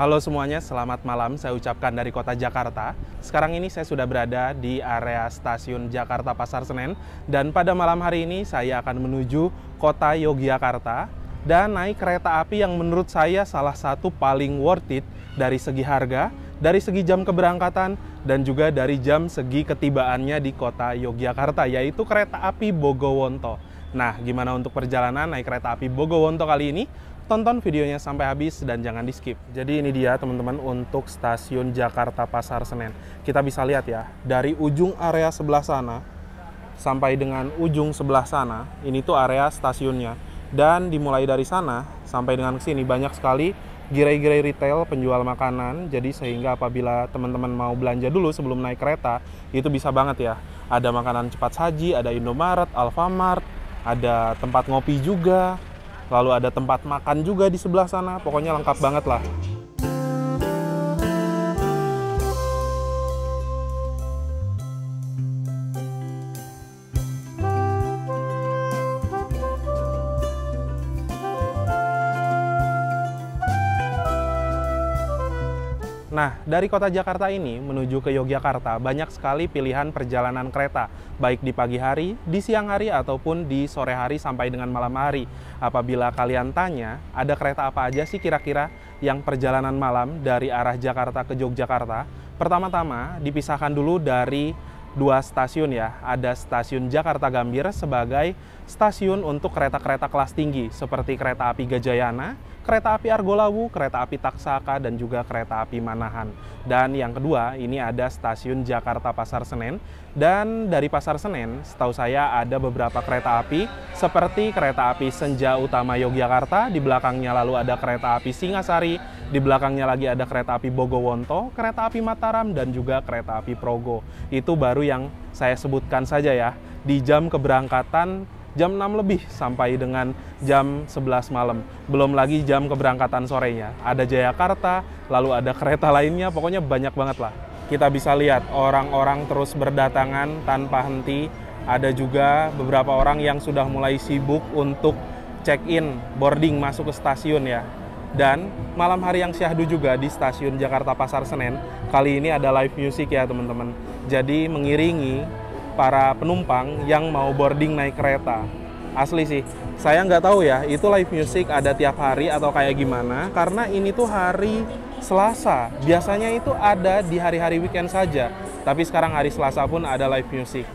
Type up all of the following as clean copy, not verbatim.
Halo semuanya, selamat malam. Saya ucapkan dari kota Jakarta. Sekarang ini saya sudah berada di area stasiun Jakarta Pasar Senen. Dan pada malam hari ini saya akan menuju kota Yogyakarta dan naik kereta api yang menurut saya salah satu paling worth it dari segi harga, dari segi jam keberangkatan, dan juga dari jam segi ketibaannya di kota Yogyakarta, yaitu kereta api Bogowonto. Nah, gimana untuk perjalanan naik kereta api Bogowonto kali ini? Tonton videonya sampai habis dan jangan di skip. Jadi ini dia teman-teman untuk stasiun Jakarta Pasar Senen. Kita bisa lihat ya, dari ujung area sebelah sana sampai dengan ujung sebelah sana, ini tuh area stasiunnya. Dan dimulai dari sana sampai dengan ke sini banyak sekali gerai-gerai retail penjual makanan. Jadi sehingga apabila teman-teman mau belanja dulu sebelum naik kereta, itu bisa banget ya. Ada makanan cepat saji, ada Indomaret, Alfamart, ada tempat ngopi juga, lalu ada tempat makan juga di sebelah sana. Pokoknya lengkap banget lah. Nah, dari kota Jakarta ini menuju ke Yogyakarta banyak sekali pilihan perjalanan kereta, baik di pagi hari, di siang hari, ataupun di sore hari sampai dengan malam hari. Apabila kalian tanya, ada kereta apa aja sih kira-kira yang perjalanan malam dari arah Jakarta ke Yogyakarta? Pertama-tama dipisahkan dulu dari dua stasiun ya. Ada stasiun Jakarta Gambir sebagai stasiun untuk kereta-kereta kelas tinggi seperti kereta api Gajayana, kereta api Argo Lawu, kereta api Taksaka, dan juga kereta api Manahan. Dan yang kedua, ini ada stasiun Jakarta Pasar Senen. Dan dari Pasar Senen, setahu saya ada beberapa kereta api seperti kereta api Senja Utama Yogyakarta, di belakangnya lalu ada kereta api Singasari, di belakangnya lagi ada kereta api Bogowonto, kereta api Mataram, dan juga kereta api Progo. Itu baru yang saya sebutkan saja ya, di jam keberangkatan jam 6 lebih sampai dengan jam 11 malam. Belum lagi jam keberangkatan sorenya. Ada Jayakarta, lalu ada kereta lainnya, pokoknya banyak banget lah. Kita bisa lihat orang-orang terus berdatangan tanpa henti. Ada juga beberapa orang yang sudah mulai sibuk untuk check-in, boarding, masuk ke stasiun ya. Dan malam hari yang syahdu juga di stasiun Jakarta Pasar Senen. Kali ini ada live music ya teman-teman. Jadi mengiringi para penumpang yang mau boarding naik kereta. Asli sih, saya nggak tahu ya, itu live music ada tiap hari atau kayak gimana, karena ini tuh hari Selasa. Biasanya itu ada di hari-hari weekend saja, tapi sekarang hari Selasa pun ada live music.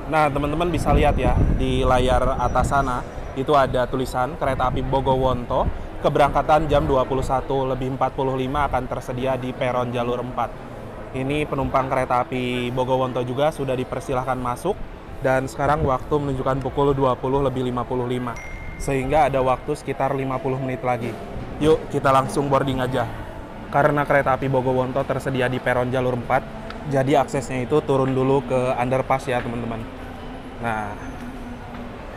Nah, teman-teman bisa lihat ya, di layar atas sana, itu ada tulisan kereta api Bogowonto, keberangkatan jam 21.45 akan tersedia di peron jalur 4. Ini penumpang kereta api Bogowonto juga sudah dipersilahkan masuk, dan sekarang waktu menunjukkan pukul 20.55, sehingga ada waktu sekitar 50 menit lagi. Yuk, kita langsung boarding aja. Karena kereta api Bogowonto tersedia di peron jalur 4, jadi aksesnya itu turun dulu ke underpass ya teman-teman. Nah,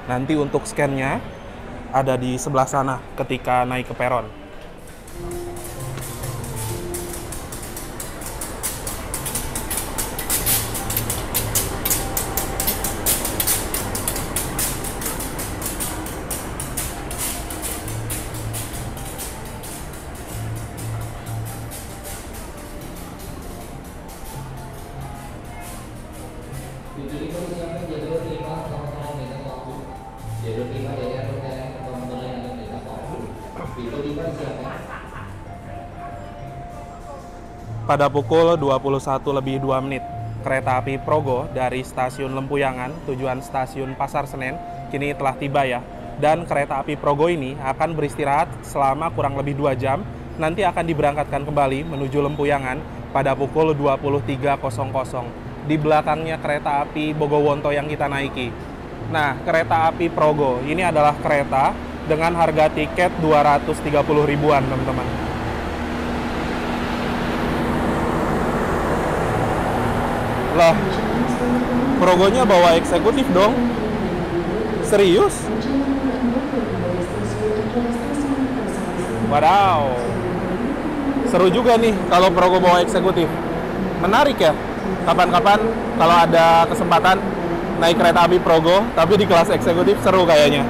nanti untuk scan-nya ada di sebelah sana ketika naik ke peron. Pada pukul 21.02, kereta api Progo dari stasiun Lempuyangan tujuan stasiun Pasar Senen kini telah tiba ya. Dan kereta api Progo ini akan beristirahat selama kurang lebih 2 jam. Nanti akan diberangkatkan kembali menuju Lempuyangan pada pukul 23.00. Di belakangnya kereta api Bogowonto yang kita naiki. Nah, kereta api Progo ini adalah kereta dengan harga tiket 230 ribuan, teman-teman. Lah, Progonya bawa eksekutif dong. Serius? Wadaw, seru juga nih kalau Progo bawa eksekutif. Menarik ya, kapan-kapan kalau ada kesempatan naik kereta api Progo, tapi di kelas eksekutif seru kayaknya.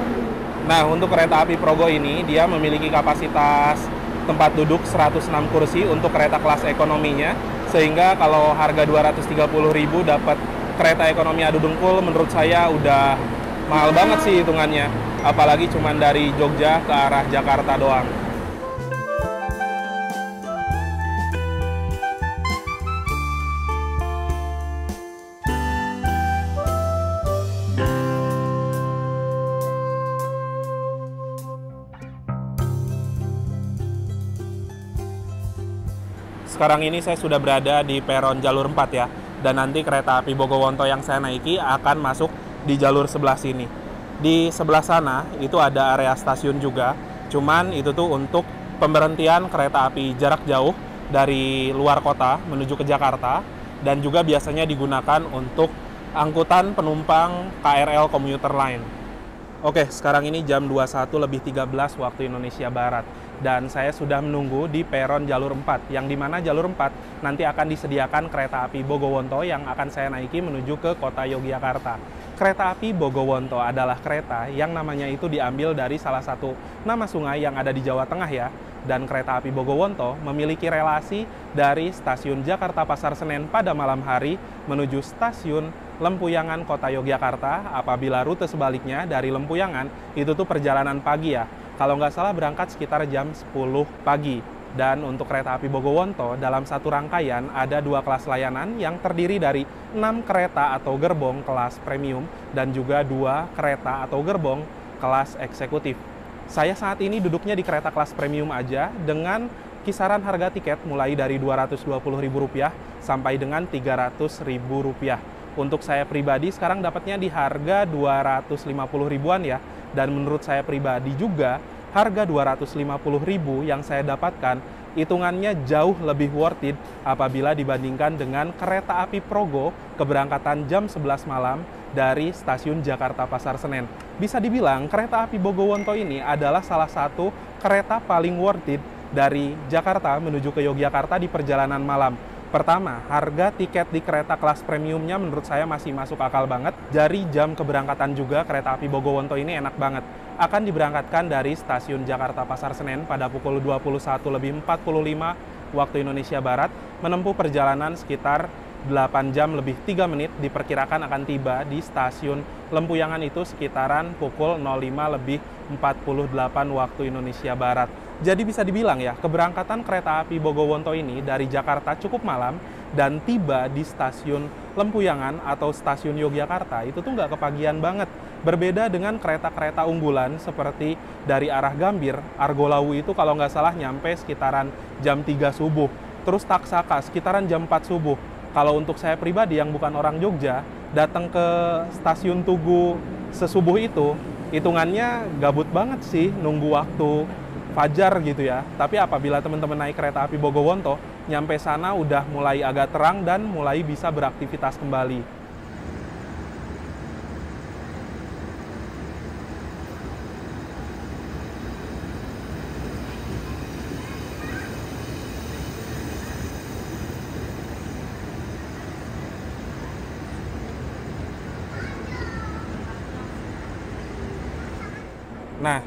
Nah, untuk kereta api Progo ini, dia memiliki kapasitas tempat duduk 106 kursi untuk kereta kelas ekonominya, sehingga kalau harga 230.000 dapat kereta ekonomi adu dengkul, menurut saya udah mahal banget sih hitungannya. Apalagi cuman dari Jogja ke arah Jakarta doang. Sekarang ini saya sudah berada di peron jalur 4 ya, dan nanti kereta api Bogowonto yang saya naiki akan masuk di jalur sebelah sini. Di sebelah sana itu ada area stasiun juga, cuman itu tuh untuk pemberhentian kereta api jarak jauh dari luar kota menuju ke Jakarta, dan juga biasanya digunakan untuk angkutan penumpang KRL komuter lain. Oke, sekarang ini jam 21.13 waktu Indonesia Barat. Dan saya sudah menunggu di peron jalur 4, yang dimana jalur 4 nanti akan disediakan kereta api Bogowonto yang akan saya naiki menuju ke kota Yogyakarta. Kereta api Bogowonto adalah kereta yang namanya itu diambil dari salah satu nama sungai yang ada di Jawa Tengah ya. Dan kereta api Bogowonto memiliki relasi dari stasiun Jakarta Pasar Senen pada malam hari menuju stasiun Lempuyangan Kota Yogyakarta. Apabila rute sebaliknya dari Lempuyangan, itu tuh perjalanan pagi ya. Kalau nggak salah berangkat sekitar jam 10 pagi. Dan untuk kereta api Bogowonto, dalam satu rangkaian ada 2 kelas layanan yang terdiri dari 6 kereta atau gerbong kelas premium dan juga 2 kereta atau gerbong kelas eksekutif. Saya saat ini duduknya di kereta kelas premium aja dengan kisaran harga tiket mulai dari Rp220.000 sampai dengan Rp300.000. Untuk saya pribadi sekarang dapatnya di harga 250 ribuan ya. Dan menurut saya pribadi juga, harga 250.000 yang saya dapatkan, hitungannya jauh lebih worth it apabila dibandingkan dengan kereta api Progo keberangkatan jam 11 malam dari stasiun Jakarta Pasar Senen. Bisa dibilang kereta api Bogowonto ini adalah salah satu kereta paling worth it dari Jakarta menuju ke Yogyakarta di perjalanan malam. Pertama, harga tiket di kereta kelas premiumnya menurut saya masih masuk akal banget. Dari jam keberangkatan juga kereta api Bogowonto ini enak banget. Akan diberangkatkan dari stasiun Jakarta Pasar Senen pada pukul 21.45 waktu Indonesia Barat, menempuh perjalanan sekitar 8 jam lebih 3 menit, diperkirakan akan tiba di stasiun Lempuyangan itu sekitaran pukul 05.48 waktu Indonesia Barat. Jadi bisa dibilang ya, keberangkatan kereta api Bogowonto ini dari Jakarta cukup malam dan tiba di stasiun Lempuyangan atau stasiun Yogyakarta itu tuh nggak kepagian banget. Berbeda dengan kereta-kereta unggulan seperti dari arah Gambir, Argolawu itu kalau nggak salah nyampe sekitaran jam 3 subuh. Terus Taksaka sekitaran jam 4 subuh. Kalau untuk saya pribadi yang bukan orang Jogja, datang ke stasiun Tugu sesubuh itu, hitungannya gabut banget sih nunggu waktu fajar gitu ya. Tapi apabila teman-teman naik kereta api Bogowonto, nyampe sana udah mulai agak terang dan mulai bisa beraktivitas kembali. Nah,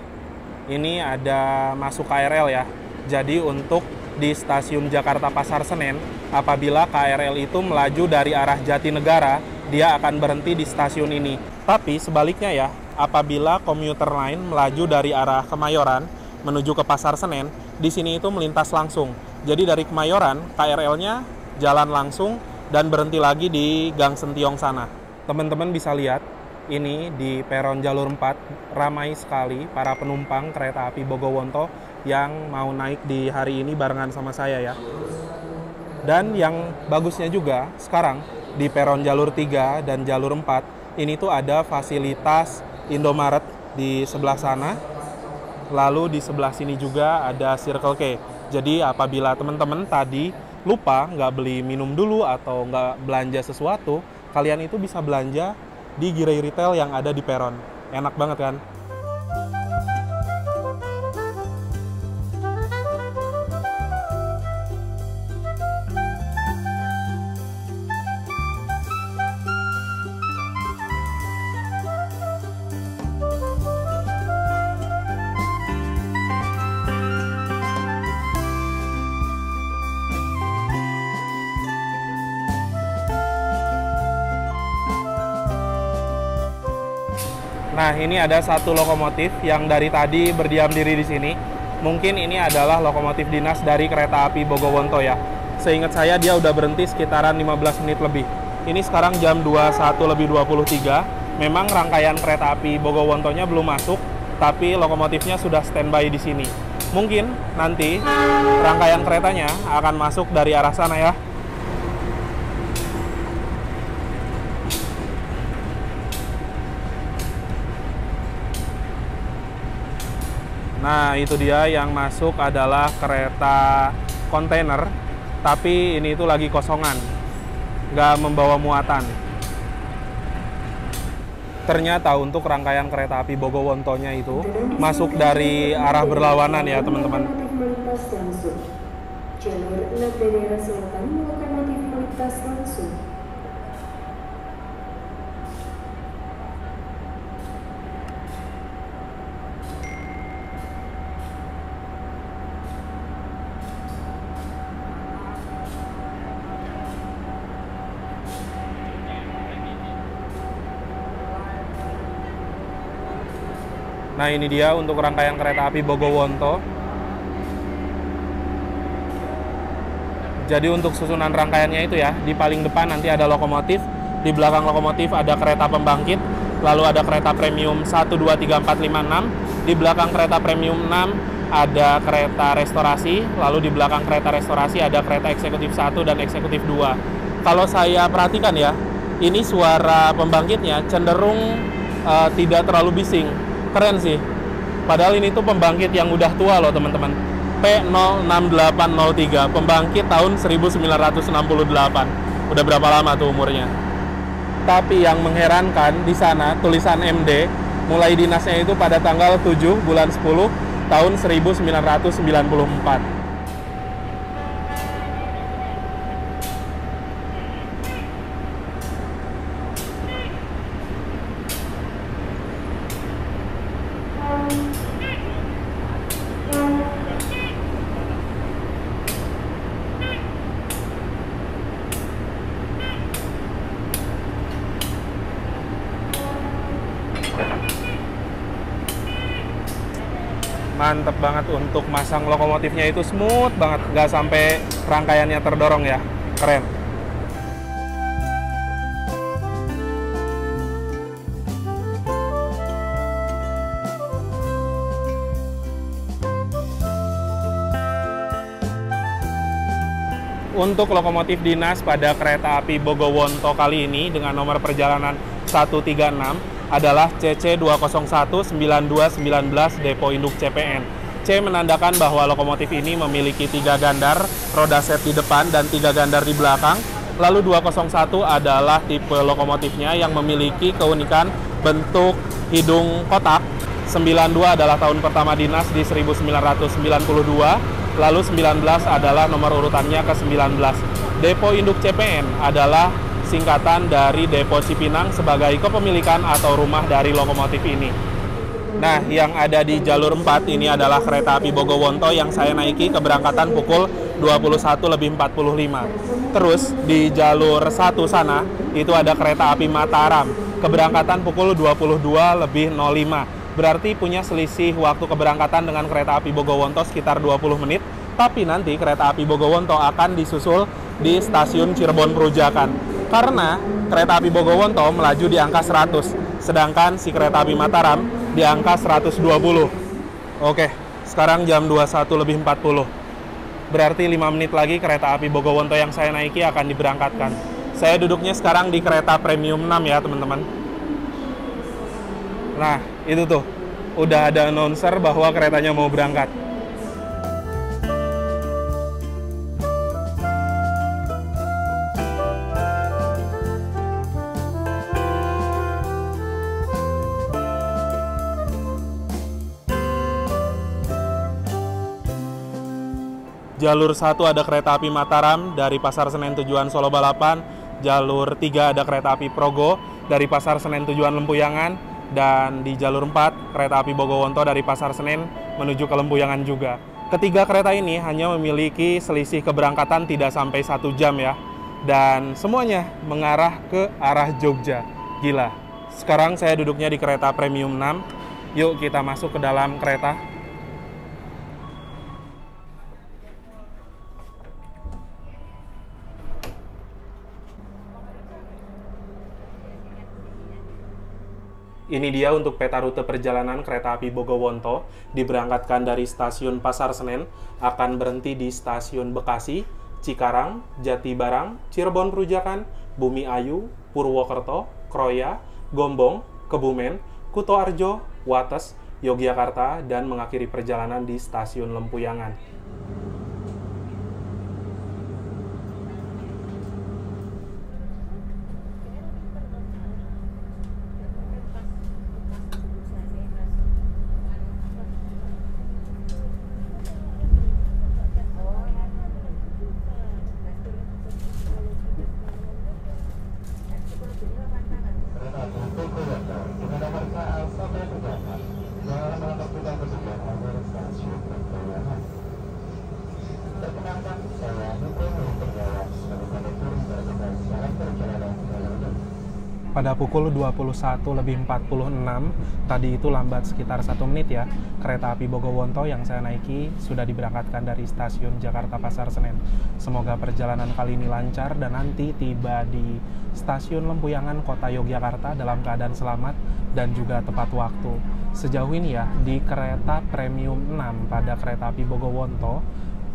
ini ada masuk KRL ya. Jadi untuk di stasiun Jakarta Pasar Senen, apabila KRL itu melaju dari arah Jatinegara, dia akan berhenti di stasiun ini. Tapi sebaliknya ya, apabila komuter lain melaju dari arah Kemayoran menuju ke Pasar Senen, di sini itu melintas langsung. Jadi dari Kemayoran, KRL-nya jalan langsung dan berhenti lagi di Gang Sentiong sana. Teman-teman bisa lihat, ini di peron jalur 4 ramai sekali para penumpang kereta api Bogowonto yang mau naik di hari ini barengan sama saya ya. Dan yang bagusnya juga sekarang di peron jalur 3 dan jalur 4 ini tuh ada fasilitas Indomaret di sebelah sana. Lalu di sebelah sini juga ada Circle K. Jadi apabila teman-teman tadi lupa nggak beli minum dulu atau nggak belanja sesuatu, kalian itu bisa belanja di gerai retail yang ada di peron. Enak banget kan? Nah, ini ada satu lokomotif yang dari tadi berdiam diri di sini. Mungkin ini adalah lokomotif dinas dari kereta api Bogowonto ya. Seingat saya dia udah berhenti sekitaran 15 menit lebih. Ini sekarang jam 21:23. Memang rangkaian kereta api Bogowontonya belum masuk, tapi lokomotifnya sudah standby di sini. Mungkin nanti rangkaian keretanya akan masuk dari arah sana ya. Nah, itu dia yang masuk adalah kereta kontainer, tapi ini itu lagi kosongan, nggak membawa muatan. Ternyata untuk rangkaian kereta api Bogowontonya itu masuk dari arah berlawanan ya teman-teman. Jalur 6 daerah selatan lokomotif melintas langsung. Nah, ini dia untuk rangkaian kereta api Bogowonto. Jadi untuk susunan rangkaiannya itu ya, di paling depan nanti ada lokomotif, di belakang lokomotif ada kereta pembangkit, lalu ada kereta premium 1, 2, 3, 4, 5, 6. Di belakang kereta premium 6 ada kereta restorasi, lalu di belakang kereta restorasi ada kereta eksekutif 1 dan eksekutif 2. Kalau saya perhatikan ya, ini suara pembangkitnya cenderung tidak terlalu bising. Keren sih. Padahal ini tuh pembangkit yang udah tua loh teman-teman. P06803, pembangkit tahun 1968. Udah berapa lama tuh umurnya? Tapi yang mengherankan di sana tulisan MD mulai dinasnya itu pada tanggal 7 bulan 10 tahun 1994. Mantep banget untuk masang lokomotifnya itu smooth banget, nggak sampai rangkaiannya terdorong ya, keren. Untuk lokomotif dinas pada kereta api Bogowonto kali ini dengan nomor perjalanan 136 adalah CC201-9219 Depo Induk CPN. C menandakan bahwa lokomotif ini memiliki 3 gandar, roda set di depan dan 3 gandar di belakang. Lalu 201 adalah tipe lokomotifnya yang memiliki keunikan bentuk hidung kotak. 92 adalah tahun pertama dinas di 1992. Lalu 19 adalah nomor urutannya ke-19. Depo Induk CPN adalah singkatan dari Depo Cipinang sebagai kepemilikan atau rumah dari lokomotif ini. Nah, yang ada di jalur 4 ini adalah kereta api Bogowonto yang saya naiki keberangkatan pukul 21:45. Terus di jalur 1 sana itu ada kereta api Mataram, keberangkatan pukul 22:05. Berarti punya selisih waktu keberangkatan dengan kereta api Bogowonto sekitar 20 menit. Tapi nanti kereta api Bogowonto akan disusul di stasiun Cirebon Perujakan. Karena kereta api Bogowonto melaju di angka 100, sedangkan si kereta api Mataram di angka 120. Oke, sekarang jam 21:40. Berarti 5 menit lagi kereta api Bogowonto yang saya naiki akan diberangkatkan. Saya duduknya sekarang di kereta premium 6 ya teman-teman. Nah, itu tuh, udah ada announcer bahwa keretanya mau berangkat. Jalur 1 ada kereta api Mataram dari Pasar Senen tujuan Solo Balapan. Jalur 3 ada kereta api Progo dari Pasar Senen tujuan Lempuyangan. Dan di jalur 4 kereta api Bogowonto dari Pasar Senen menuju ke Lempuyangan juga. Ketiga kereta ini hanya memiliki selisih keberangkatan tidak sampai 1 jam ya. Dan semuanya mengarah ke arah Jogja. Gila, Sekarang saya duduknya di kereta premium 6. Yuk kita masuk ke dalam kereta. Ini dia untuk peta rute perjalanan kereta api Bogowonto. Diberangkatkan dari stasiun Pasar Senen, akan berhenti di stasiun Bekasi, Cikarang, Jatibarang, Cirebon Perujakan, Bumi Ayu, Purwokerto, Kroya, Gombong, Kebumen, Kutoarjo, Wates, Yogyakarta, dan mengakhiri perjalanan di stasiun Lempuyangan. Pada pukul 21.46, tadi itu lambat sekitar 1 menit ya, kereta api Bogowonto yang saya naiki sudah diberangkatkan dari stasiun Jakarta Pasar Senen. Semoga perjalanan kali ini lancar dan nanti tiba di stasiun Lempuyangan, Kota Yogyakarta dalam keadaan selamat dan juga tepat waktu. Sejauh ini ya, di kereta premium 6 pada kereta api Bogowonto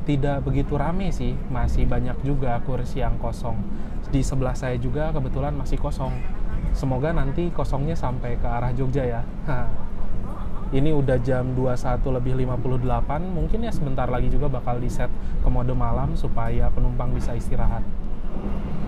tidak begitu rame sih, masih banyak juga kursi yang kosong. Di sebelah saya juga kebetulan masih kosong. Semoga nanti kosongnya sampai ke arah Jogja ya. Ini udah jam 21.58, mungkin ya sebentar lagi juga bakal di-set ke mode malam supaya penumpang bisa istirahat.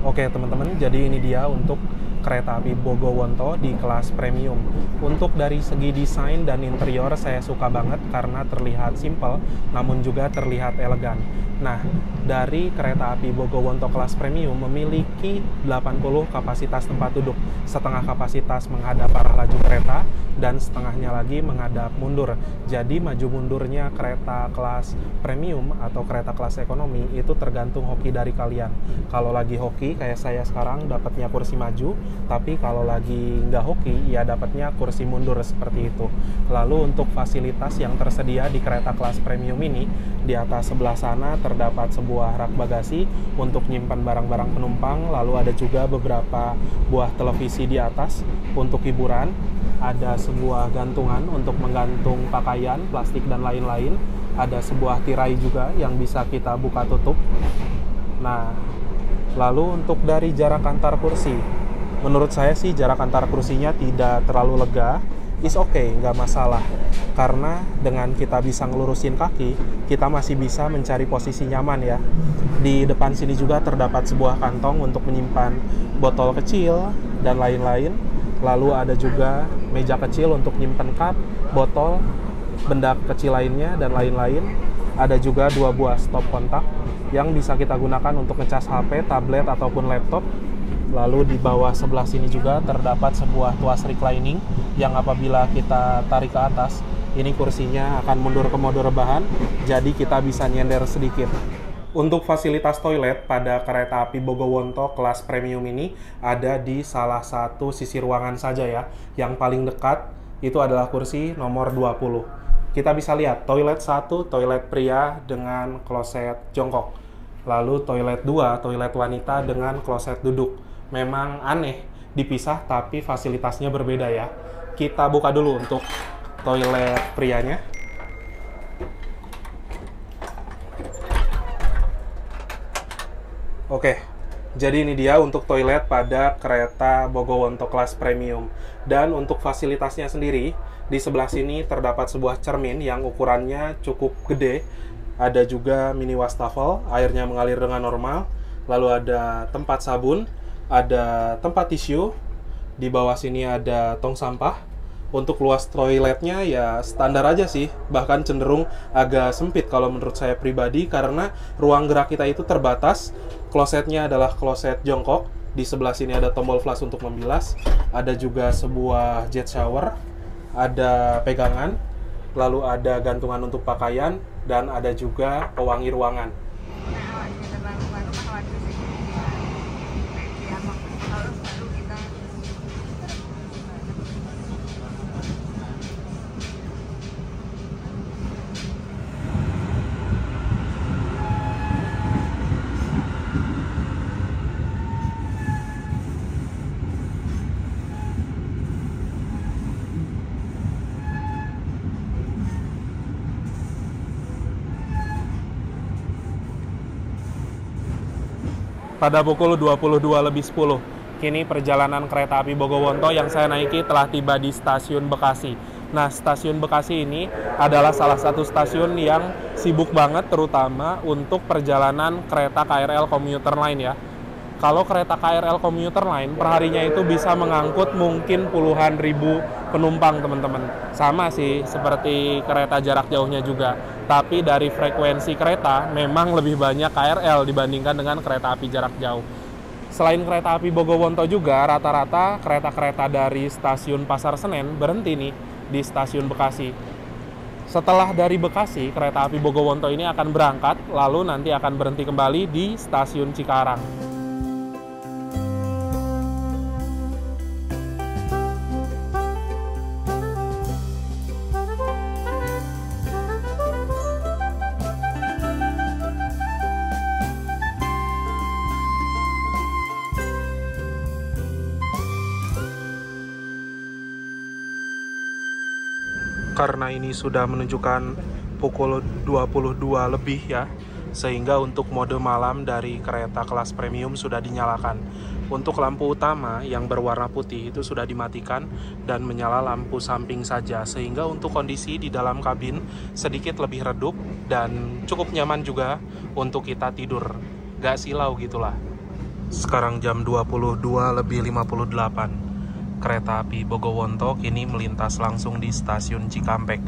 Oke teman-teman, jadi ini dia untuk kereta api Bogowonto di kelas premium. Untuk dari segi desain dan interior saya suka banget karena terlihat simple namun juga terlihat elegan. Nah, dari kereta api Bogowonto kelas premium memiliki 80 kapasitas tempat duduk, setengah kapasitas menghadap arah laju kereta dan setengahnya lagi menghadap mundur. Jadi maju mundurnya kereta kelas premium atau kereta kelas ekonomi itu tergantung hoki dari kalian. Kalau lagi hoki kayak saya sekarang dapatnya kursi maju, tapi kalau lagi nggak hoki ya dapatnya kursi mundur seperti itu. Lalu untuk fasilitas yang tersedia di kereta kelas premium ini, di atas sebelah sana terdapat sebuah rak bagasi untuk menyimpan barang-barang penumpang, lalu ada juga beberapa buah televisi di atas untuk hiburan, ada sebuah gantungan untuk menggantung pakaian, plastik dan lain-lain, ada sebuah tirai juga yang bisa kita buka tutup. Nah, lalu untuk dari jarak antar kursi, menurut saya sih jarak antar kursinya tidak terlalu lega, is okay, nggak masalah. Karena dengan kita bisa ngelurusin kaki, kita masih bisa mencari posisi nyaman ya. Di depan sini juga terdapat sebuah kantong untuk menyimpan botol kecil dan lain-lain. Lalu ada juga meja kecil untuk menyimpan cup, botol, benda kecil lainnya dan lain-lain. Ada juga 2 buah stop kontak yang bisa kita gunakan untuk ngecas HP, tablet, ataupun laptop. Lalu di bawah sebelah sini juga terdapat sebuah tuas reclining yang apabila kita tarik ke atas, ini kursinya akan mundur ke mode rebahan, jadi kita bisa nyender sedikit. Untuk fasilitas toilet pada kereta api Bogowonto kelas premium ini ada di salah satu sisi ruangan saja ya. Yang paling dekat itu adalah kursi nomor 20. Kita bisa lihat toilet 1, toilet pria dengan kloset jongkok. Lalu toilet 2, toilet wanita dengan kloset duduk. Memang aneh dipisah tapi fasilitasnya berbeda ya. Kita buka dulu untuk toilet prianya. Oke, jadi ini dia untuk toilet pada kereta Bogowonto kelas premium. Dan untuk fasilitasnya sendiri, di sebelah sini terdapat sebuah cermin yang ukurannya cukup gede. Ada juga mini wastafel, airnya mengalir dengan normal. Lalu ada tempat sabun, ada tempat tisu. Di bawah sini ada tong sampah. Untuk luas toiletnya ya standar aja sih, bahkan cenderung agak sempit kalau menurut saya pribadi karena ruang gerak kita itu terbatas. Klosetnya adalah kloset jongkok. Di sebelah sini ada tombol flush untuk membilas, ada juga sebuah jet shower, ada pegangan, lalu ada gantungan untuk pakaian, dan ada juga pewangi ruangan. Pada pukul 22.10, kini perjalanan kereta api Bogowonto yang saya naiki telah tiba di stasiun Bekasi. Nah, stasiun Bekasi ini adalah salah satu stasiun yang sibuk banget, terutama untuk perjalanan kereta KRL komuter lain ya. Kalau kereta KRL komuter lain, perharinya itu bisa mengangkut mungkin puluhan ribu penumpang, teman-teman. Sama sih, seperti kereta jarak jauhnya juga. Tapi dari frekuensi kereta, memang lebih banyak KRL dibandingkan dengan kereta api jarak jauh. Selain kereta api Bogowonto juga, rata-rata kereta-kereta dari stasiun Pasar Senen berhenti nih di stasiun Bekasi. Setelah dari Bekasi, kereta api Bogowonto ini akan berangkat, lalu nanti akan berhenti kembali di stasiun Cikarang. Karena ini sudah menunjukkan pukul 22 lebih ya, sehingga untuk mode malam dari kereta kelas premium sudah dinyalakan. Untuk lampu utama yang berwarna putih itu sudah dimatikan dan menyala lampu samping saja, sehingga untuk kondisi di dalam kabin sedikit lebih redup dan cukup nyaman juga untuk kita tidur. Gak silau gitulah. Sekarang jam 22.58. Kereta api Bogowonto kini melintas langsung di stasiun Cikampek.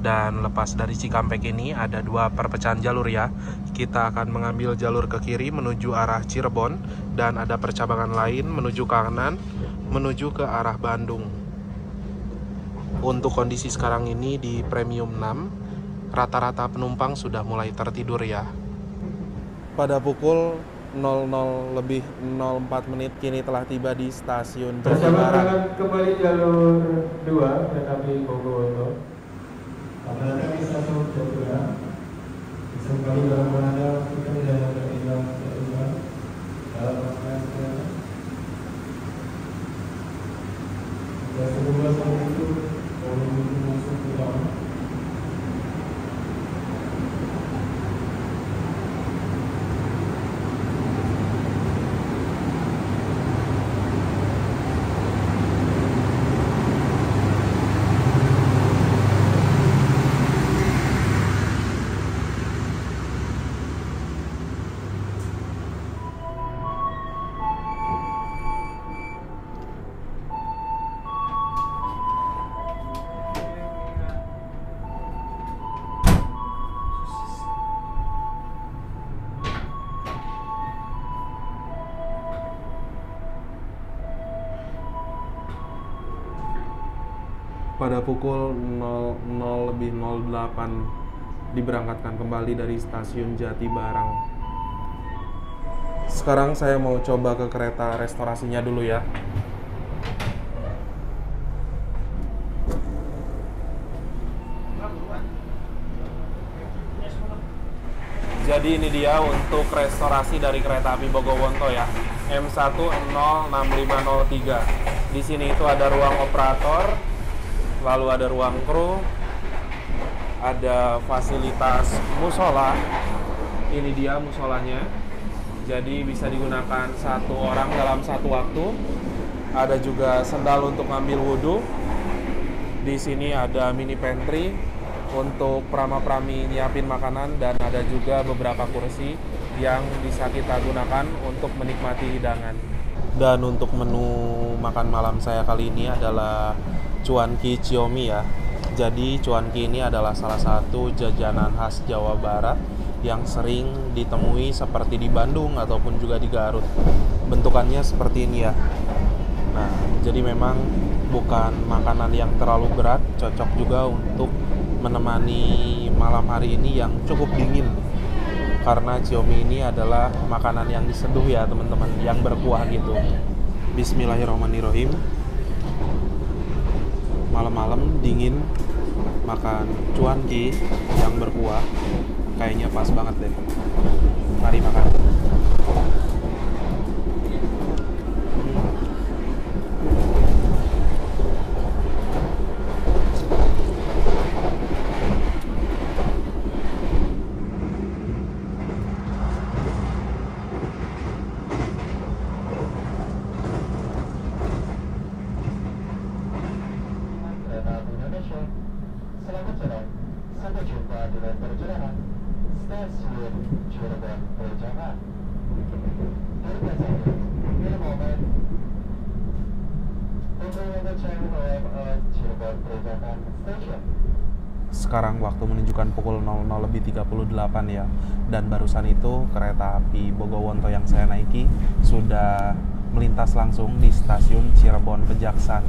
Dan lepas dari Cikampek ini ada dua perpecahan jalur ya. Kita akan mengambil jalur ke kiri menuju arah Cirebon, dan ada percabangan lain menuju ke kanan menuju ke arah Bandung. Untuk kondisi sekarang ini di Premium 6, rata-rata penumpang sudah mulai tertidur ya. Pada pukul 00.04 kini telah tiba di stasiun Jatibarang. Kembali jalur 2 kereta api Bogowonto. Apabila di stasiun Jatibarang, bisa kembali dalam Anda kita tidak tertinggal dalam rangkaian kereta. Dan sebelum saat itu, kalau masuk ke dalam. Pada pukul 00.08 diberangkatkan kembali dari stasiun Jatibarang. Sekarang saya mau coba ke kereta restorasinya dulu ya. Jadi ini dia untuk restorasi dari kereta api Bogowonto ya, M1056503. Di sini itu ada ruang operator, lalu ada ruang kru, ada fasilitas musola. Ini dia musolanya. Jadi bisa digunakan satu orang dalam satu waktu. Ada juga sendal untuk ngambil wudhu. Di sini ada mini pantry untuk prama-prami nyiapin makanan, dan ada juga beberapa kursi yang bisa kita gunakan untuk menikmati hidangan. Dan untuk menu makan malam saya kali ini adalah cuanki ciomi ya. Jadi cuanki ini adalah salah satu jajanan khas Jawa Barat yang sering ditemui seperti di Bandung ataupun juga di Garut. Bentukannya seperti ini ya. Nah, jadi memang bukan makanan yang terlalu berat, cocok juga untuk menemani malam hari ini yang cukup dingin. Karena ciomi ini adalah makanan yang diseduh ya teman-teman, yang berkuah gitu. Bismillahirrahmanirrahim. Malam-malam dingin makan cuanki yang berkuah kayaknya pas banget deh. Mari makan. Pengadilan Perjalanan Stasiun Cirebon Pejagan. Terima In a moment, the train will arrive at Cirebon Pejagan Station. Sekarang waktu menunjukkan pukul 00:38 ya. Dan barusan itu kereta api Bogowonto yang saya naiki sudah melintas langsung di stasiun Cirebon Pejaksan.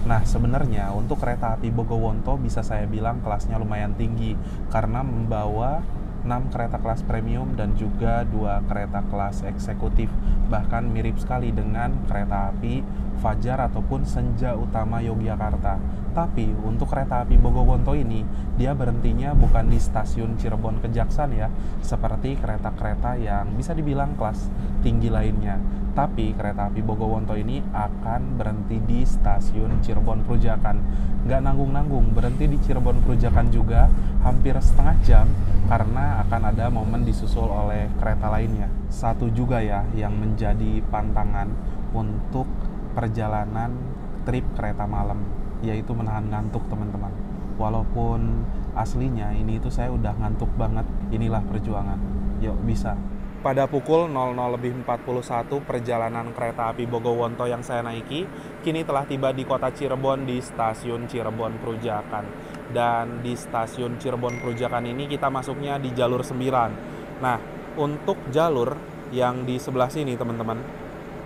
Nah, sebenarnya untuk kereta api Bogowonto bisa saya bilang kelasnya lumayan tinggi karena membawa 6 kereta kelas premium dan juga 2 kereta kelas eksekutif. Bahkan mirip sekali dengan kereta api Fajar ataupun Senja Utama Yogyakarta. Tapi untuk kereta api Bogowonto ini, dia berhentinya bukan di stasiun Cirebon Kejaksan ya, seperti kereta-kereta yang bisa dibilang kelas tinggi lainnya. Tapi kereta api Bogowonto ini akan berhenti di stasiun Cirebon Perujakan. Nggak nanggung-nanggung, berhenti di Cirebon Perujakan juga hampir setengah jam karena akan ada momen disusul oleh kereta lainnya. Satu juga ya yang menjadi pantangan untuk perjalanan trip kereta malam, yaitu menahan ngantuk teman-teman. Walaupun aslinya ini itu saya udah ngantuk banget, inilah perjuangan. Yuk bisa. Pada pukul 00:41 perjalanan kereta api Bogowonto yang saya naiki kini telah tiba di kota Cirebon di stasiun Cirebon Perujakan. Dan di stasiun Cirebon Perujakan ini kita masuknya di jalur 9. Nah, untuk jalur yang di sebelah sini teman-teman,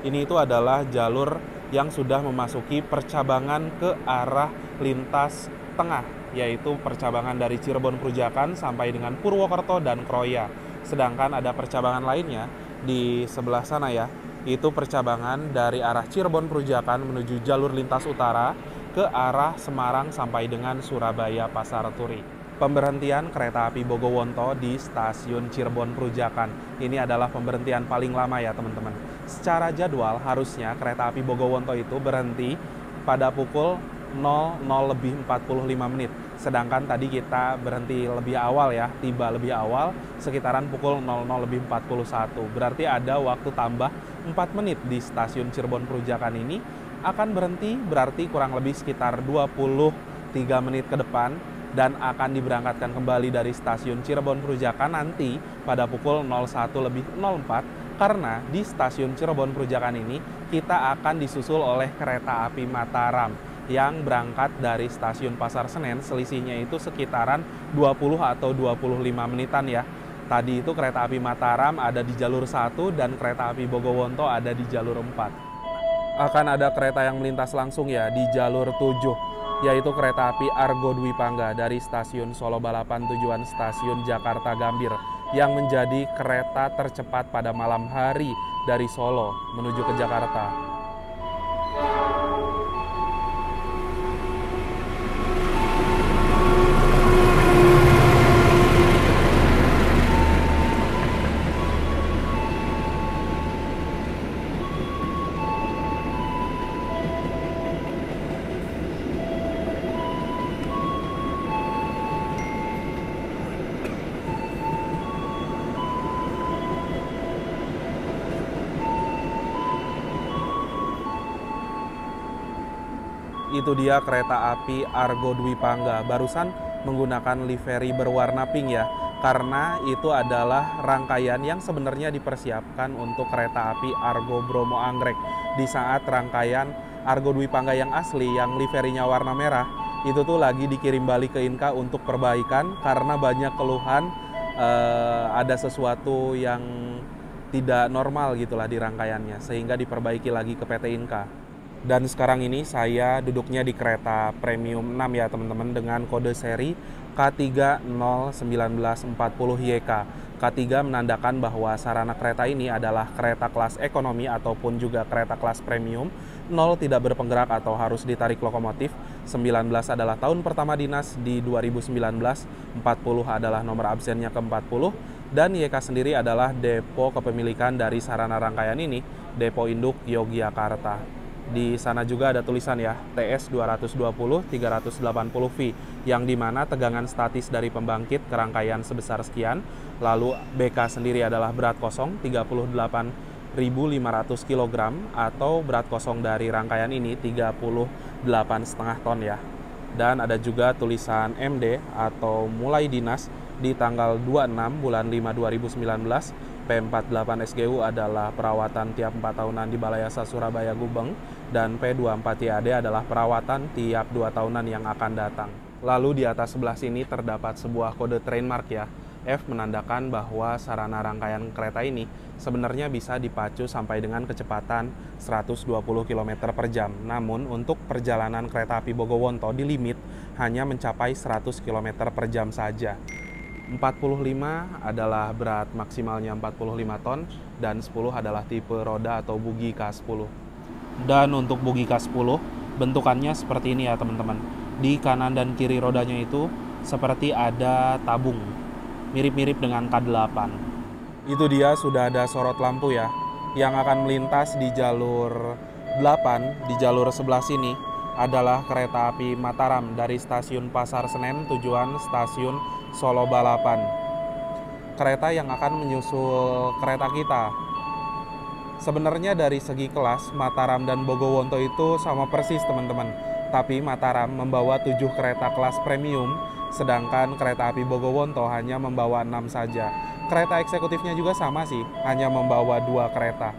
ini itu adalah jalur yang sudah memasuki percabangan ke arah lintas tengah, yaitu percabangan dari Cirebon Perujakan sampai dengan Purwokerto dan Kroya. Sedangkan ada percabangan lainnya di sebelah sana ya, itu percabangan dari arah Cirebon Perujakan menuju jalur lintas utara ke arah Semarang sampai dengan Surabaya Pasar Turi. Pemberhentian kereta api Bogowonto di stasiun Cirebon Perujakan. Ini adalah pemberhentian paling lama ya teman-teman. Secara jadwal harusnya kereta api Bogowonto itu berhenti pada pukul 00:45. Sedangkan tadi kita berhenti lebih awal ya, tiba lebih awal sekitaran pukul 00:41. Berarti ada waktu tambah 4 menit di stasiun Cirebon Perujakan ini. Akan berhenti berarti kurang lebih sekitar 23 menit ke depan dan akan diberangkatkan kembali dari stasiun Cirebon Perujakan nanti pada pukul 01:04 karena di stasiun Cirebon Perujakan ini kita akan disusul oleh kereta api Mataram yang berangkat dari stasiun Pasar Senen, selisihnya itu sekitaran 20 atau 25 menitan ya. Tadi itu kereta api Mataram ada di jalur 1 dan kereta api Bogowonto ada di jalur 4. Akan ada kereta yang melintas langsung ya di jalur 7, yaitu kereta api Argo Dwi Pangga dari stasiun Solo Balapan tujuan stasiun Jakarta Gambir yang menjadi kereta tercepat pada malam hari dari Solo menuju ke Jakarta. Itu dia kereta api Argo Dwi Pangga. Barusan menggunakan livery berwarna pink ya, karena itu adalah rangkaian yang sebenarnya dipersiapkan untuk kereta api Argo Bromo Anggrek. Di saat rangkaian Argo Dwi Pangga yang asli, yang liverinya warna merah, itu tuh lagi dikirim balik ke Inka untuk perbaikan karena banyak keluhan ada sesuatu yang tidak normal gitulah di rangkaiannya, sehingga diperbaiki lagi ke PT Inka. Dan sekarang ini saya duduknya di kereta premium 6 ya teman-teman dengan kode seri K30940YK. K3 menandakan bahwa sarana kereta ini adalah kereta kelas ekonomi ataupun juga kereta kelas premium. 0 tidak berpenggerak atau harus ditarik lokomotif. 19 adalah tahun pertama dinas di 2019. 40 adalah nomor absennya ke-40. Dan YK sendiri adalah depo kepemilikan dari sarana rangkaian ini, Depo Induk Yogyakarta. Di sana juga ada tulisan ya, TS 220 380V, yang dimana tegangan statis dari pembangkit ke rangkaian sebesar sekian. Lalu BK sendiri adalah berat kosong 38.500 kg atau berat kosong dari rangkaian ini 38,5 ton ya. Dan ada juga tulisan MD atau mulai dinas Di tanggal 26 bulan 5 2019, P48 SGU adalah perawatan tiap 4 tahunan di Balai Yasa Surabaya Gubeng, dan P24 YAD adalah perawatan tiap 2 tahunan yang akan datang. Lalu di atas sebelah sini terdapat sebuah kode trademark ya. F menandakan bahwa sarana rangkaian kereta ini sebenarnya bisa dipacu sampai dengan kecepatan 120 km per jam. Namun untuk perjalanan kereta api Bogowonto di limit hanya mencapai 100 km per jam saja. 45 adalah berat maksimalnya 45 ton dan 10 adalah tipe roda atau bugi K10. Dan untuk bugi K10 bentukannya seperti ini ya teman-teman. Di kanan dan kiri rodanya itu seperti ada tabung, mirip-mirip dengan K8. Itu dia sudah ada sorot lampu ya, yang akan melintas di jalur 8, di jalur sebelah sini adalah kereta api Mataram dari stasiun Pasar Senen tujuan stasiun Solo Balapan. Kereta yang akan menyusul kereta kita. Sebenarnya dari segi kelas, Mataram dan Bogowonto itu sama persis teman-teman. Tapi Mataram membawa 7 kereta kelas premium, sedangkan kereta api Bogowonto hanya membawa 6 saja. Kereta eksekutifnya juga sama sih, hanya membawa 2 kereta.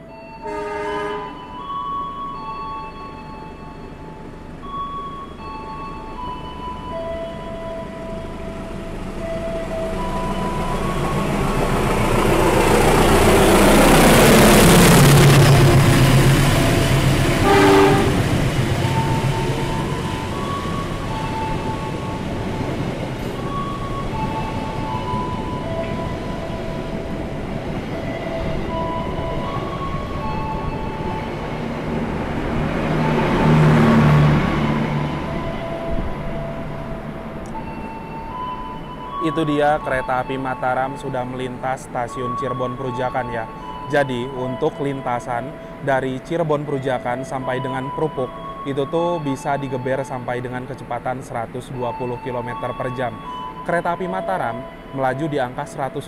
Itu dia kereta api Mataram sudah melintas stasiun Cirebon Perujakan ya. Jadi untuk lintasan dari Cirebon Perujakan sampai dengan Prupuk itu tuh bisa digeber sampai dengan kecepatan 120 km per jam. Kereta api Mataram melaju di angka 120,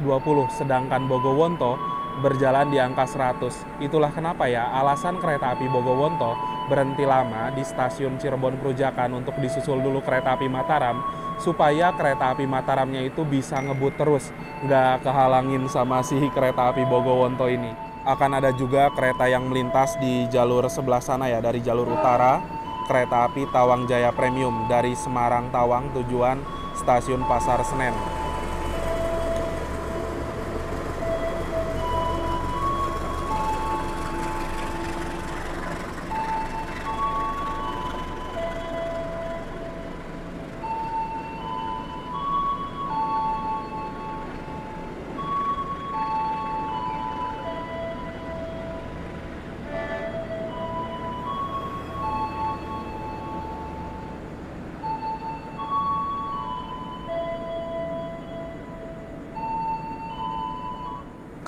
sedangkan Bogowonto berjalan di angka 100. Itulah kenapa ya alasan kereta api Bogowonto berhenti lama di stasiun Cirebon Perujakan untuk disusul dulu kereta api Mataram, supaya kereta api Mataramnya itu bisa ngebut terus, nggak kehalangin sama si kereta api Bogowonto ini. Akan ada juga kereta yang melintas di jalur sebelah sana ya, dari jalur utara, kereta api Tawang Jaya Premium dari Semarang Tawang tujuan stasiun Pasar Senen.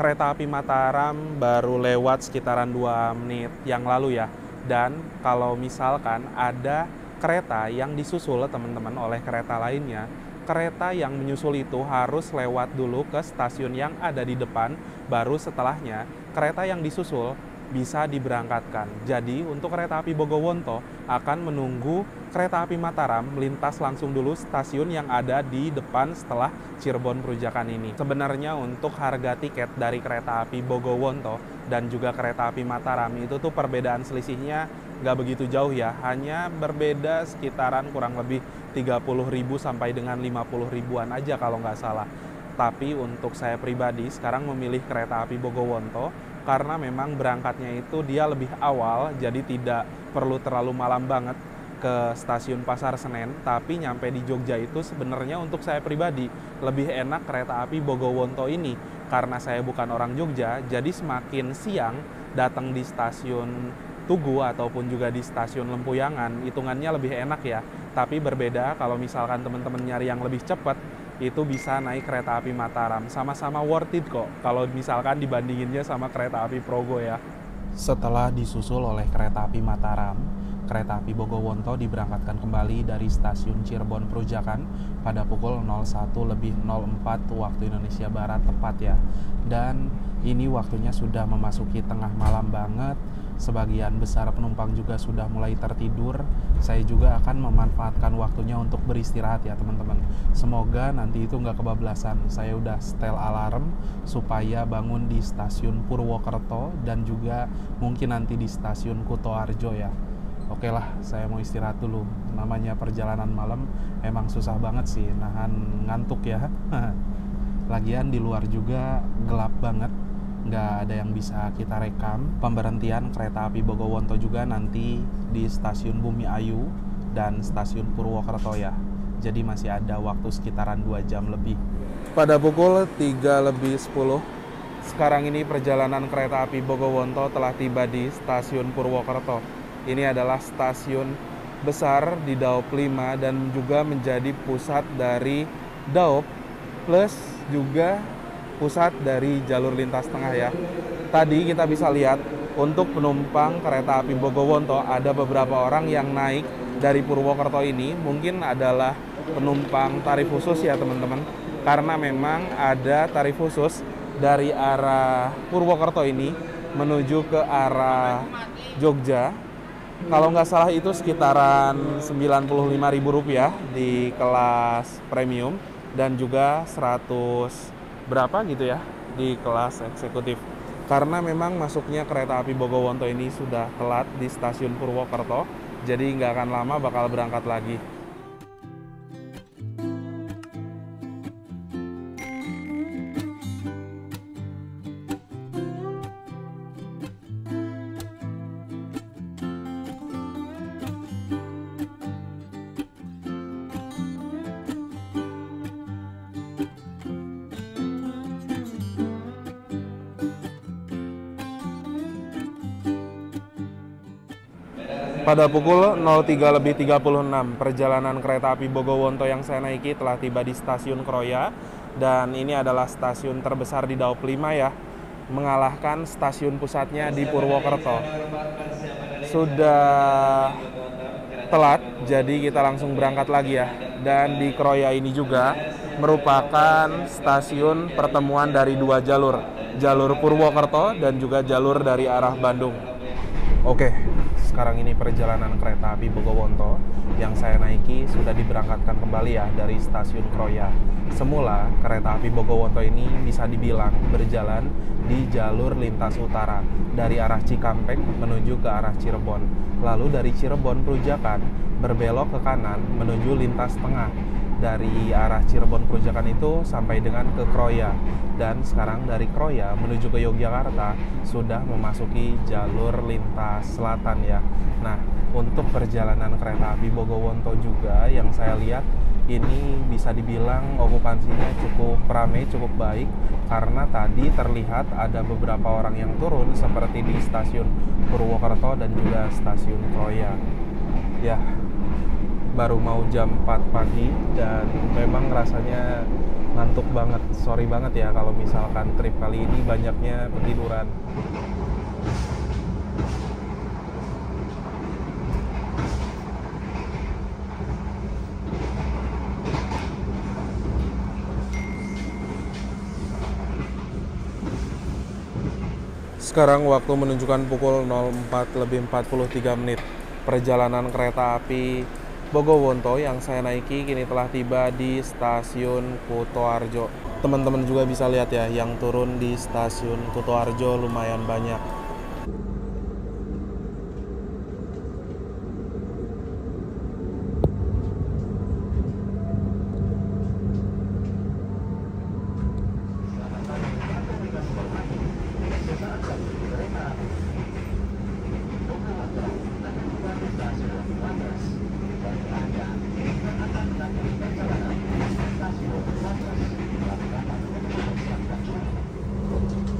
Kereta api Mataram baru lewat sekitaran 2 menit yang lalu ya. Dan kalau misalkan ada kereta yang disusul teman-teman oleh kereta lainnya, kereta yang menyusul itu harus lewat dulu ke stasiun yang ada di depan, baru setelahnya kereta yang disusul bisa diberangkatkan. Jadi untuk kereta api Bogowonto akan menunggu kereta api Mataram melintas langsung dulu stasiun yang ada di depan setelah Cirebon Perujakan ini. Sebenarnya untuk harga tiket dari kereta api Bogowonto dan juga kereta api Mataram itu tuh perbedaan selisihnya nggak begitu jauh ya, hanya berbeda sekitaran kurang lebih 30.000 sampai dengan 50.000-an aja kalau nggak salah. Tapi untuk saya pribadi sekarang memilih kereta api Bogowonto karena memang berangkatnya itu dia lebih awal, jadi tidak perlu terlalu malam banget ke stasiun Pasar Senen, tapi nyampe di Jogja itu sebenarnya untuk saya pribadi lebih enak kereta api Bogowonto ini. Karena saya bukan orang Jogja, jadi semakin siang datang di stasiun Tugu ataupun juga di stasiun Lempuyangan, hitungannya lebih enak ya. Tapi berbeda kalau misalkan teman-teman nyari yang lebih cepat, itu bisa naik kereta api Mataram. Sama-sama worth it kok kalau misalkan dibandinginnya sama kereta api Progo ya. Setelah disusul oleh kereta api Mataram, kereta api Bogowonto diberangkatkan kembali dari stasiun Cirebon Perujakan pada pukul 01.04 waktu Indonesia Barat tepat ya. Dan ini waktunya sudah memasuki tengah malam banget, sebagian besar penumpang juga sudah mulai tertidur. Saya juga akan memanfaatkan waktunya untuk beristirahat ya teman-teman. Semoga nanti itu nggak kebablasan. Saya udah setel alarm supaya bangun di stasiun Purwokerto dan juga mungkin nanti di stasiun Kutoarjo ya. Oke lah, saya mau istirahat dulu. Namanya perjalanan malam emang susah banget sih nahan ngantuk ya. Lagian di luar juga gelap banget, nggak ada yang bisa kita rekam. Pemberhentian kereta api Bogowonto juga nanti di stasiun Bumi Ayu dan stasiun Purwokerto ya. Jadi masih ada waktu sekitaran 2 jam lebih. Pada pukul 3:10, sekarang ini perjalanan kereta api Bogowonto telah tiba di stasiun Purwokerto. Ini adalah stasiun besar di Daop 5 dan juga menjadi pusat dari Daop plus juga pusat dari jalur lintas tengah ya. Tadi kita bisa lihat untuk penumpang kereta api Bogowonto ada beberapa orang yang naik dari Purwokerto ini mungkin adalah penumpang tarif khusus ya teman-teman. Karena memang ada tarif khusus dari arah Purwokerto ini menuju ke arah Jogja. Kalau nggak salah itu sekitaran Rp95.000 di kelas premium dan juga 100 berapa gitu ya di kelas eksekutif. Karena memang masuknya kereta api Bogowonto ini sudah telat di stasiun Purwokerto, jadi nggak akan lama bakal berangkat lagi. Pada pukul 03:36, perjalanan kereta api Bogowonto yang saya naiki telah tiba di stasiun Kroya. Dan ini adalah stasiun terbesar di Daop 5 ya, mengalahkan stasiun pusatnya di Purwokerto. Sudah telat, jadi kita langsung berangkat lagi ya. Dan di Kroya ini juga merupakan stasiun pertemuan dari 2 jalur. Jalur Purwokerto dan juga jalur dari arah Bandung. Oke, sekarang ini perjalanan kereta api Bogowonto yang saya naiki sudah diberangkatkan kembali ya dari stasiun Kroya. Semula kereta api Bogowonto ini bisa dibilang berjalan di jalur lintas utara dari arah Cikampek menuju ke arah Cirebon. Lalu dari Cirebon Perujakan berbelok ke kanan menuju lintas tengah. Dari arah Cirebon Perujakan itu sampai dengan ke Kroya. Dan sekarang dari Kroya menuju ke Yogyakarta sudah memasuki jalur lintas selatan ya. Nah, untuk perjalanan kereta api Bogowonto juga yang saya lihat ini bisa dibilang okupansinya cukup ramai, cukup baik. Karena tadi terlihat ada beberapa orang yang turun seperti di stasiun Purwokerto dan juga stasiun Kroya. Ya, baru mau jam 4 pagi dan memang rasanya ngantuk banget. Sorry banget ya kalau misalkan trip kali ini banyaknya ketiduran. Sekarang waktu menunjukkan pukul 04:43. Perjalanan kereta api Bogowonto yang saya naiki kini telah tiba di stasiun Kutoarjo. Teman-teman juga bisa lihat ya, yang turun di stasiun Kutoarjo lumayan banyak.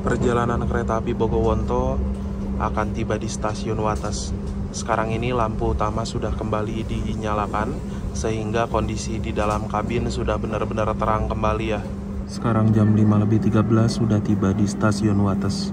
Perjalanan kereta api Bogowonto akan tiba di stasiun Wates. Sekarang ini lampu utama sudah kembali dinyalakan sehingga kondisi di dalam kabin sudah benar-benar terang kembali ya. Sekarang jam 5:13 sudah tiba di stasiun Wates.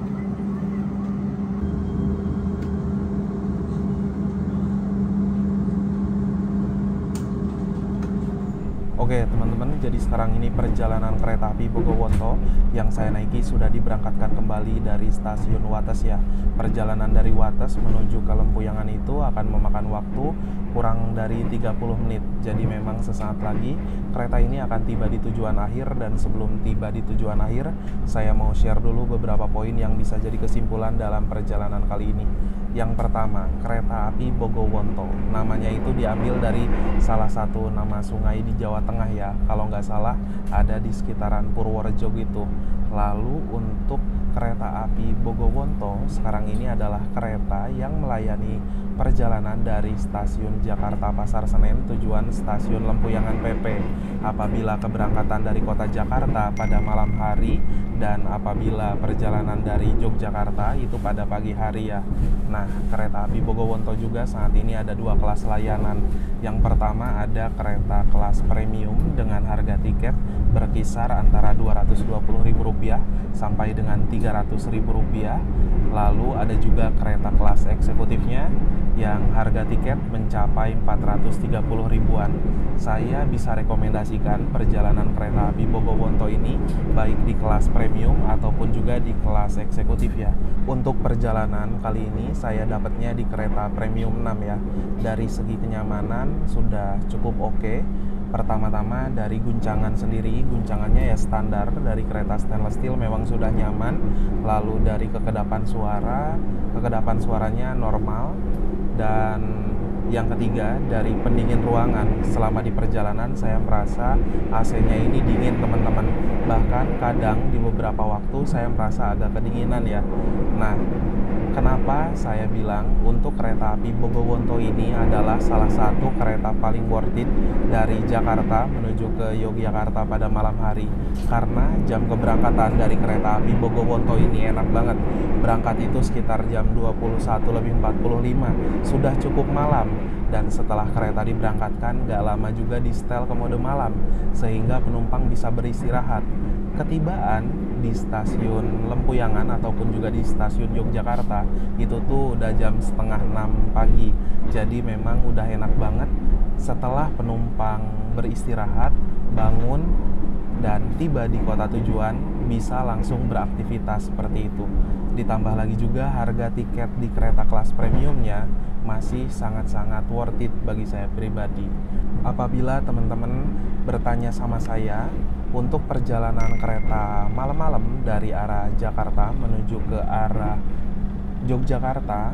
Oke teman-teman, jadi sekarang ini perjalanan kereta api Bogowonto yang saya naiki sudah diberangkatkan kembali dari stasiun Wates ya. Perjalanan dari Wates menuju ke Lempuyangan itu akan memakan waktu kurang dari 30 menit. Jadi memang sesaat lagi kereta ini akan tiba di tujuan akhir, dan sebelum tiba di tujuan akhir saya mau share dulu beberapa poin yang bisa jadi kesimpulan dalam perjalanan kali ini. Yang pertama, kereta api Bogowonto. Namanya itu diambil dari salah satu nama sungai di Jawa Tengah ya. Kalau nggak salah ada di sekitaran Purworejo gitu. Lalu untuk kereta api Bogowonto sekarang ini adalah kereta yang melayani perjalanan dari stasiun Jakarta Pasar Senen tujuan stasiun Lempuyangan PP. Apabila keberangkatan dari kota Jakarta pada malam hari dan apabila perjalanan dari Yogyakarta itu pada pagi hari ya. Nah, kereta api Bogowonto juga saat ini ada dua kelas layanan. Yang pertama ada kereta kelas premium dengan harga tiket berkisar antara Rp220.000 sampai dengan Rp300.000. Lalu ada juga kereta kelas eksekutifnya yang harga tiket mencapai Rp430.000-an. Saya bisa rekomendasikan perjalanan kereta api Bogowonto ini baik di kelas premium ataupun juga di kelas eksekutif ya. Untuk perjalanan kali ini saya dapatnya di kereta premium 6 ya. Dari segi kenyamanan sudah cukup oke. Pertama-tama dari guncangan sendiri, guncangannya ya standar dari kereta stainless steel memang sudah nyaman. Lalu dari kekedapan suaranya normal. Dan yang ketiga dari pendingin ruangan. Selama di perjalanan saya merasa AC-nya ini dingin teman-teman. Bahkan kadang di beberapa waktu saya merasa agak kedinginan ya. Nah, kenapa saya bilang untuk kereta api Bogowonto ini adalah salah satu kereta paling worth it dari Jakarta menuju ke Yogyakarta pada malam hari? Karena jam keberangkatan dari kereta api Bogowonto ini enak banget. Berangkat itu sekitar jam 21.45, sudah cukup malam. Dan setelah kereta diberangkatkan, gak lama juga di setel ke mode malam, sehingga penumpang bisa beristirahat. Ketibaan di stasiun Lempuyangan ataupun juga di stasiun Yogyakarta itu tuh udah jam setengah 6 pagi. Jadi memang udah enak banget setelah penumpang beristirahat, bangun, dan tiba di kota tujuan bisa langsung beraktivitas seperti itu. Ditambah lagi juga harga tiket di kereta kelas premiumnya masih sangat-sangat worth it bagi saya pribadi. Apabila teman-teman bertanya sama saya untuk perjalanan kereta malam-malam dari arah Jakarta menuju ke arah Yogyakarta,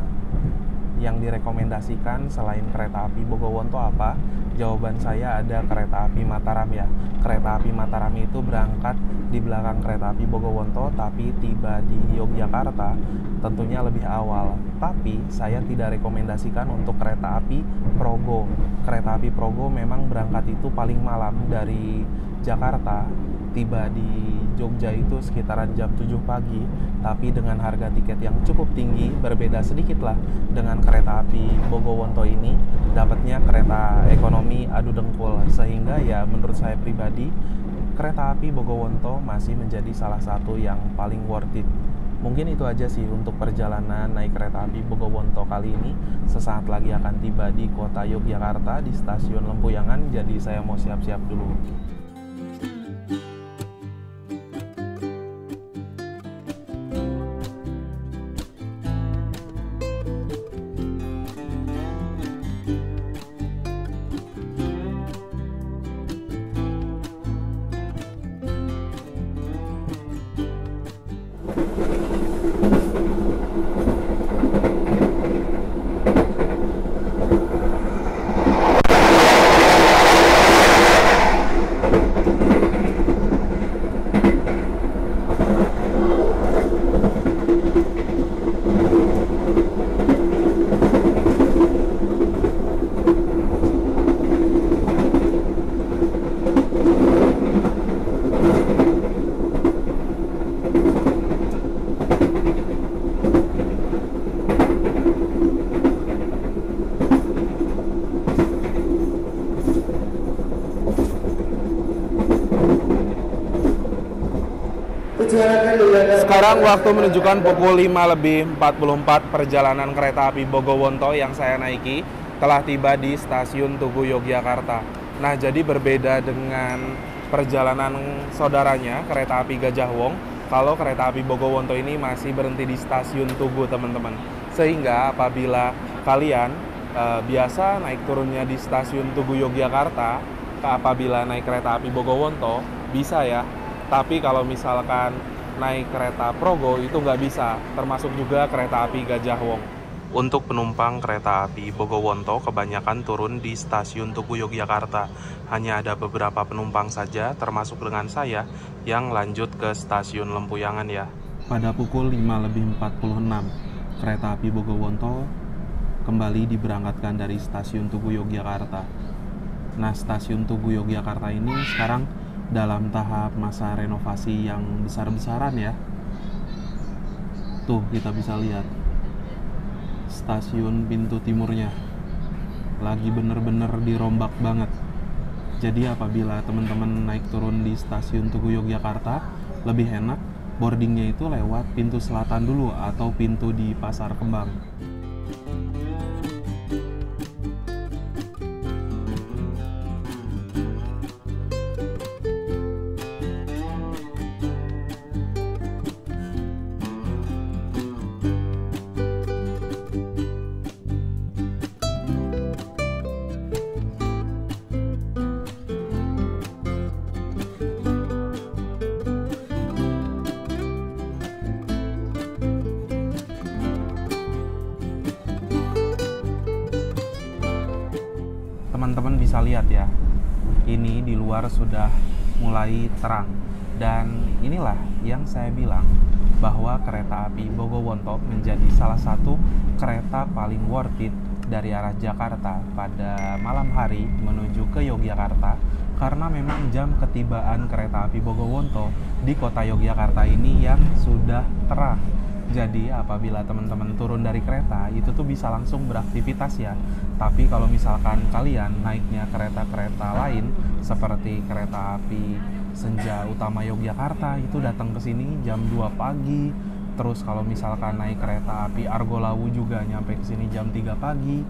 yang direkomendasikan selain kereta api Bogowonto apa? Jawaban saya ada kereta api Mataram ya. Kereta api Mataram itu berangkat di belakang kereta api Bogowonto tapi tiba di Yogyakarta tentunya lebih awal. Tapi saya tidak rekomendasikan untuk kereta api Progo. Kereta api Progo memang berangkat itu paling malam dari Jakarta, tiba di Jogja itu sekitaran jam 7 pagi, tapi dengan harga tiket yang cukup tinggi, berbeda sedikit lah dengan kereta api Bogowonto ini, dapatnya kereta ekonomi adu dengkul, sehingga ya menurut saya pribadi, kereta api Bogowonto masih menjadi salah satu yang paling worth it. Mungkin itu aja sih untuk perjalanan naik kereta api Bogowonto kali ini. Sesaat lagi akan tiba di kota Yogyakarta di stasiun Lempuyangan, jadi saya mau siap-siap dulu. Sekarang waktu menunjukkan pukul 5:44, perjalanan kereta api Bogowonto yang saya naiki telah tiba di stasiun Tugu Yogyakarta. Nah, jadi berbeda dengan perjalanan saudaranya, kereta api Gajah Wong, kalau kereta api Bogowonto ini masih berhenti di stasiun Tugu, teman-teman. Sehingga apabila kalian biasa naik turunnya di stasiun Tugu Yogyakarta, apabila naik kereta api Bogowonto, bisa ya. Tapi kalau misalkan naik kereta Progo itu nggak bisa, termasuk juga kereta api Gajah Wong. Untuk penumpang kereta api Bogowonto kebanyakan turun di stasiun Tugu Yogyakarta. Hanya ada beberapa penumpang saja, termasuk dengan saya, yang lanjut ke stasiun Lempuyangan ya. Pada pukul 5:46, kereta api Bogowonto kembali diberangkatkan dari stasiun Tugu Yogyakarta. Nah, stasiun Tugu Yogyakarta ini sekarang dalam tahap masa renovasi yang besar-besaran ya. Tuh, kita bisa lihat stasiun pintu timurnya lagi bener-bener dirombak banget. Jadi apabila teman-teman naik turun di stasiun Tugu Yogyakarta, lebih enak boardingnya itu lewat pintu selatan dulu atau pintu di Pasar Kembang. Teman-teman bisa lihat ya, ini di luar sudah mulai terang. Dan inilah yang saya bilang bahwa kereta api Bogowonto menjadi salah satu kereta paling worth it dari arah Jakarta pada malam hari menuju ke Yogyakarta, karena memang jam ketibaan kereta api Bogowonto di kota Yogyakarta ini yang sudah terang. Jadi apabila teman-teman turun dari kereta itu tuh bisa langsung beraktivitas ya. Tapi kalau misalkan kalian naiknya kereta-kereta lain seperti kereta api Senja Utama Yogyakarta itu datang ke sini jam 2 pagi. Terus kalau misalkan naik kereta api Argo Lawu juga nyampe ke sini jam 3 pagi.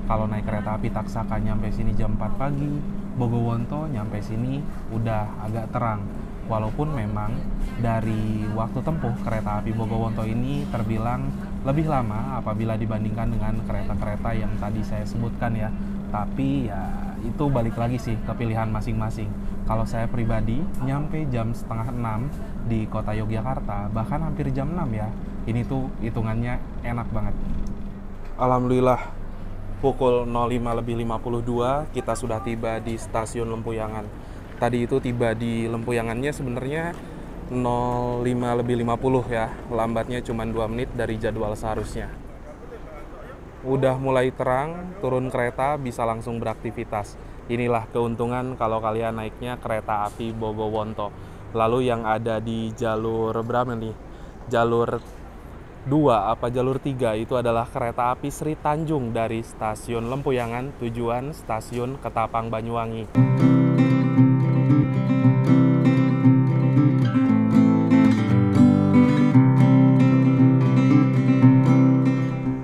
Kalau naik kereta api Taksaka nyampe sini jam 4 pagi. Bogowonto nyampe sini udah agak terang. Walaupun memang dari waktu tempuh kereta api Bogowonto ini terbilang lebih lama apabila dibandingkan dengan kereta-kereta yang tadi saya sebutkan ya. Tapi ya itu balik lagi sih ke pilihan masing-masing. Kalau saya pribadi nyampe jam setengah 6 di kota Yogyakarta, bahkan hampir jam 6 ya. Ini tuh hitungannya enak banget. Alhamdulillah pukul 05:52 kita sudah tiba di stasiun Lempuyangan. Tadi itu tiba di Lempuyangannya sebenarnya 05:50 ya, lambatnya cuma 2 menit dari jadwal seharusnya. Udah mulai terang, turun kereta bisa langsung beraktivitas. Inilah keuntungan kalau kalian naiknya kereta api Bogowonto. Lalu yang ada di jalur berapa nih? Jalur 2 apa jalur 3 itu adalah kereta api Sri Tanjung dari stasiun Lempuyangan tujuan stasiun Ketapang Banyuwangi.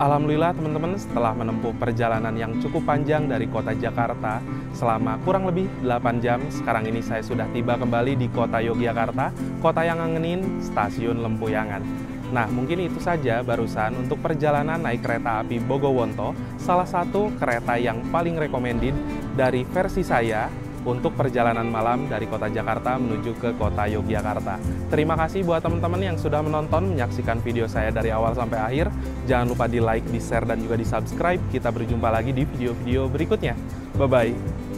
Alhamdulillah teman-teman, setelah menempuh perjalanan yang cukup panjang dari kota Jakarta selama kurang lebih 8 jam, sekarang ini saya sudah tiba kembali di kota Yogyakarta, kota yang ngangenin, stasiun Lempuyangan. Nah, mungkin itu saja barusan untuk perjalanan naik kereta api Bogowonto, salah satu kereta yang paling recommended dari versi saya untuk perjalanan malam dari kota Jakarta menuju ke kota Yogyakarta. Terima kasih buat teman-teman yang sudah menonton, menyaksikan video saya dari awal sampai akhir. Jangan lupa di like, di share, dan juga di subscribe. Kita berjumpa lagi di video-video berikutnya. Bye-bye.